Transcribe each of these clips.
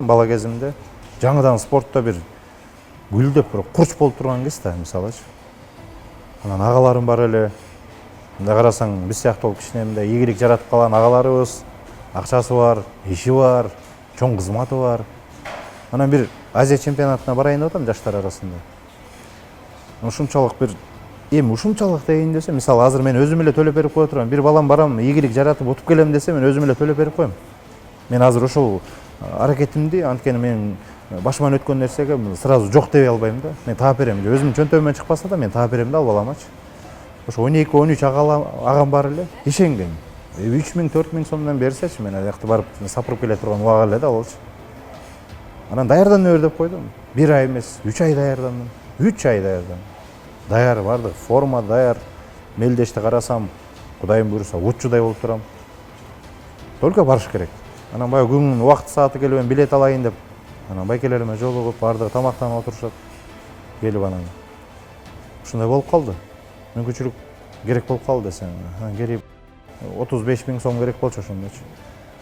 Бала кезимде жаңыдан спортта бир гүлдөп бир курч болуп турган кез да, мисалычы. Анан агаларым бар эле. Мындай карасаң, биз сыяктуу кичине мындай ийгилик жаратып калган агаларыбыз, акчасы бар, иши бар, чоң кызматы бар. Анан бир Азия чемпионатына барайын деп атам жаштар арасында. Ушунчалык бир ушунчалык дейин десе, мисалы азыр мен өзүм эле төлөп берип кое турам. Бир балам барам, ийгилик жаратып утуп келем десе, мен өзүм эле төлөп берип коем. Мен азыр ошол аракетимди, анткени мен башыман өткөн нерсеге сразу жок дей албайм да. Мен таап берем. Өзүмдүн чөнтөгүмөн чыкпаса да, мен таап берем да ал баламачы. Ошо 12-13 агам бар эле, ишенген. 3000-4000 сомдон берсечи, мен аякта барып сапырып келе турган убак эле да алчы. Анан даярданып бер деп койдум. 1 ай эмес, 3 ай даярдандым. 3 ай даярдандым. Даяр бардык, форма даяр. Мелдешти карасам, Кудайым буйруса, утчудай болуп турам. Только барыш керек. Анан баягы күнүнүн убакыт сааты келип, мен билет алайын деп, анан байкелериме жолугуп, бардыгы тамактанып отурушат. Келип анан ушундай болуп калды. Мүмкүнчүлүк керек болуп калды десем. Келип 35 000 сом керек болчу ошондочу.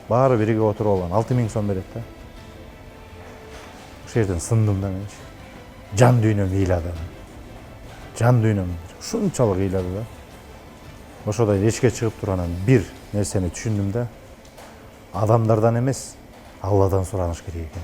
Баары бирге отуруп алган 6 000 сом берет да. Ошол жерден сындым да менчи. Жан дүйнөм ыйлады. Жан дүйнөм ушунчалык ыйлады да. Ошодой эчке чыгып туруп анан бир нерсени түшүндүм да. Адамдардан эмес, Алладан сураныш керек экен.